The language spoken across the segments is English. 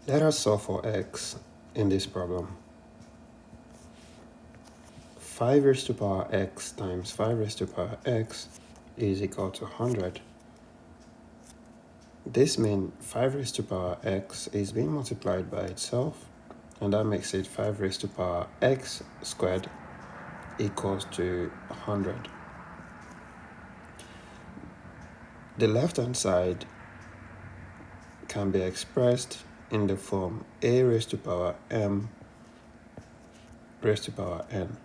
Let us solve for x in this problem. 5 raised to power x times 5 raised to power x is equal to 100. This means 5 raised to power x is being multiplied by itself, and that makes it 5 raised to power x squared equals to 100. The left-hand side can be expressed in the form a raised to power m raised to power n.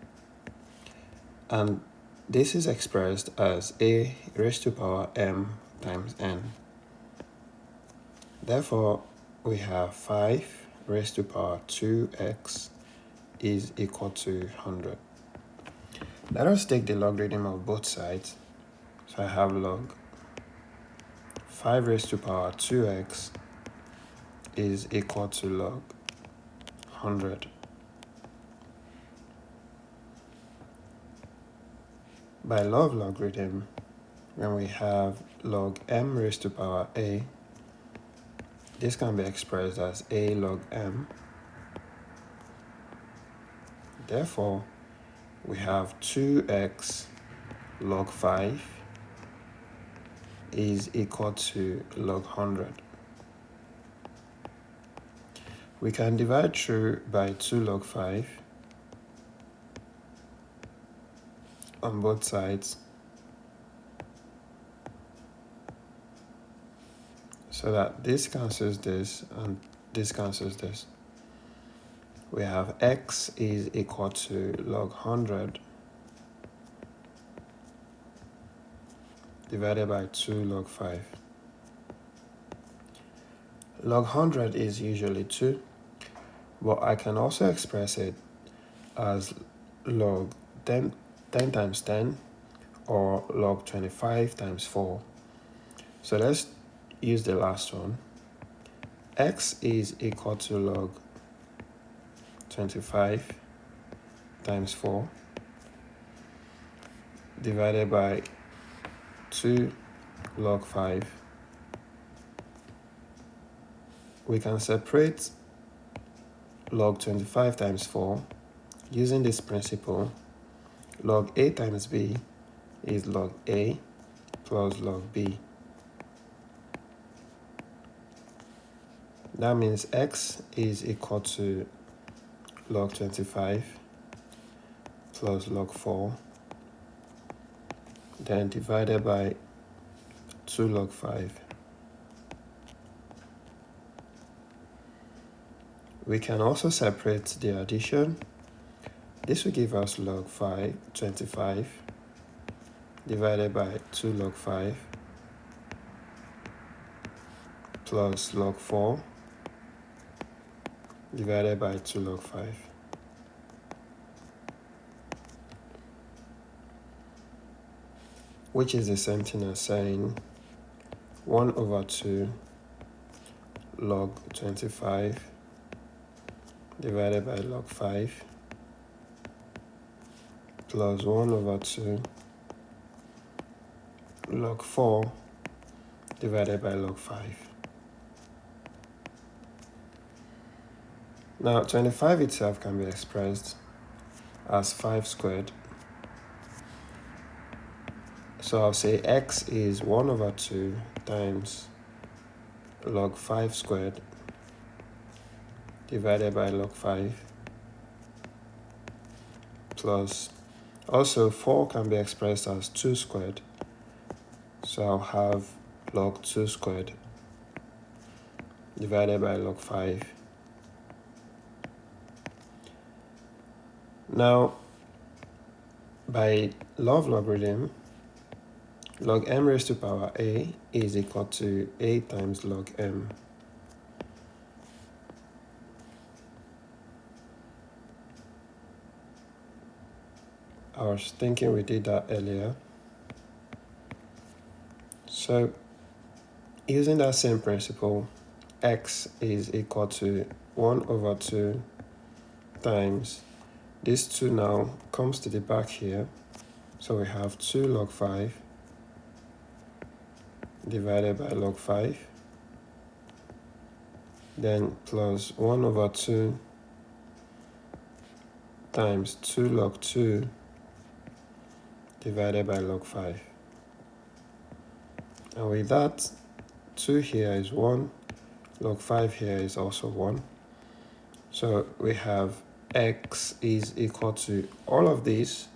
And this is expressed as a raised to power m times n. Therefore, we have 5 raised to power 2x is equal to 100. Let us take the logarithm of both sides. So I have log 5 raised to power 2x is equal to log 100. By law of logarithm, when we have log m raised to power a, this can be expressed as a log m. Therefore, we have 2x log 5 is equal to log 100. We can divide through by 2 log 5 on both sides, so that this cancels this and this cancels this. We have x is equal to log 100 divided by 2 log 5. Log 100 is usually 2, but I can also express it as log 10 times 10 or log 25 times 4. So let's use the last one. X is equal to log 25 times 4 divided by 2 log 5. We can separate log 25 times 4 using this principle. Log a times b is log a plus log b. That means x is equal to log 25 plus log 4, then divided by 2 log 5. We can also separate the addition. This will give us log 25 divided by 2 log 5 plus log 4 divided by 2 log 5. Which is the same thing as saying 1 over 2 log 25 divided by log 5 plus 1 over 2 log 4 divided by log 5. Now 25 itself can be expressed as 5 squared. So I'll say x is 1 over 2 times log 5 squared divided by log 5 plus, also 4 can be expressed as 2 squared. So I'll have log 2 squared divided by log 5. Now, by law of logarithm, log m raised to power a is equal to a times log m. I was thinking we did that earlier. So, using that same principle, x is equal to 1 over 2 times, this 2 now comes to the back here. So we have 2 log 5 divided by log 5 then plus 1 over 2 times 2 log 2 divided by log 5. And with that, 2 here is 1, log 5 here is also 1. So we have x is equal to, all of this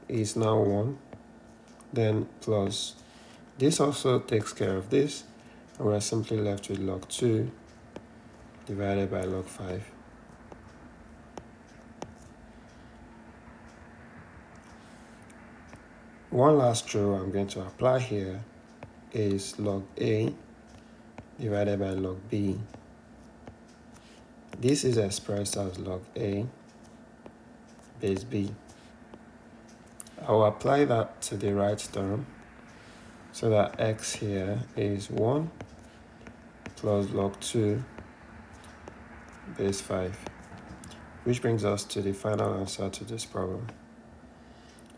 is now 1, then plus, this also takes care of this, and we're simply left with log 2 divided by log 5. One last rule I'm going to apply here is log A divided by log B. This is expressed as log A base B. I will apply that to the right term so that x here is 1 plus log 2 base 5, which brings us to the final answer to this problem.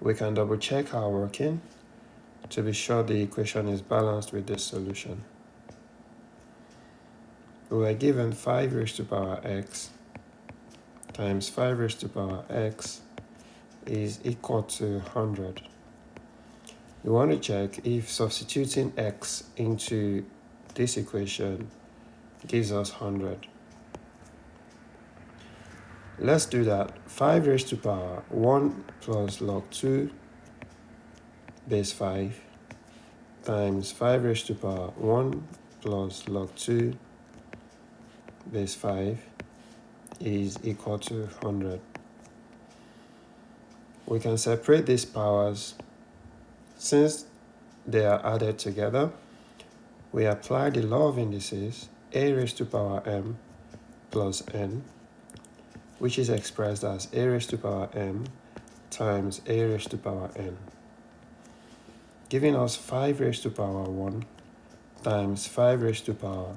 We can double check our working to be sure the equation is balanced with this solution. We were given 5 raised to the power x times 5 raised to the power x is equal to 100. We want to check if substituting x into this equation gives us 100. Let's do that. 5 raised to the power 1 plus log 2 base 5 times 5 raised to the power 1 plus log 2 base 5 is equal to 100. We can separate these powers. Since they are added together, we apply the law of indices, a raised to the power m plus n, which is expressed as a raised to the power m times a raised to the power n, giving us 5 raised to the power 1 times 5 raised to the power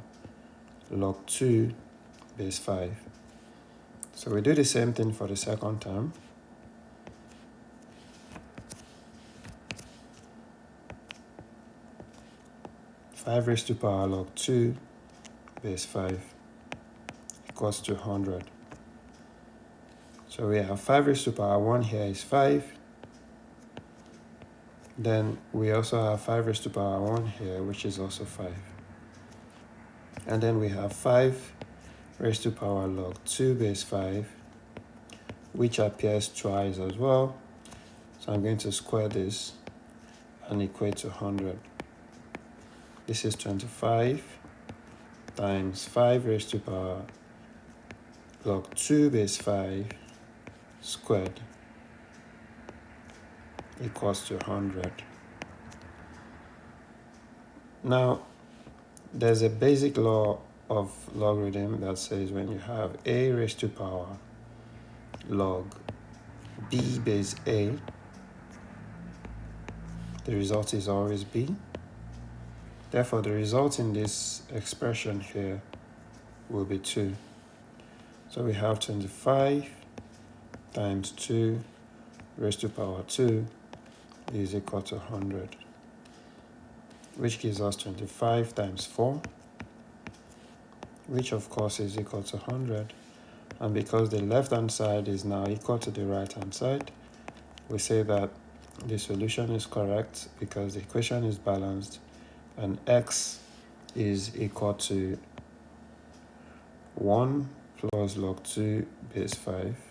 log 2 base 5. So we do the same thing for the second term. Five raised to the power log 2 base 5 equals to 100. So we have 5 raised to the power 1 here is 5. Then we also have 5 raised to the power 1 here, which is also 5. And then we have 5 raised to the power log 2 base 5, which appears twice as well. So I'm going to square this and equate to 100. This is 25 times 5 raised to the power log 2 base 5 squared equals to 100. Now, there's a basic law of logarithm that says when you have a raised to the power log b base a, the result is always b. Therefore, the result in this expression here will be 2. So we have 25 times 2 raised to the power 2 is equal to 100, which gives us 25 times 4, which of course is equal to 100. And because the left-hand side is now equal to the right-hand side, we say that the solution is correct because the equation is balanced and x is equal to 1 plus log 2 base 5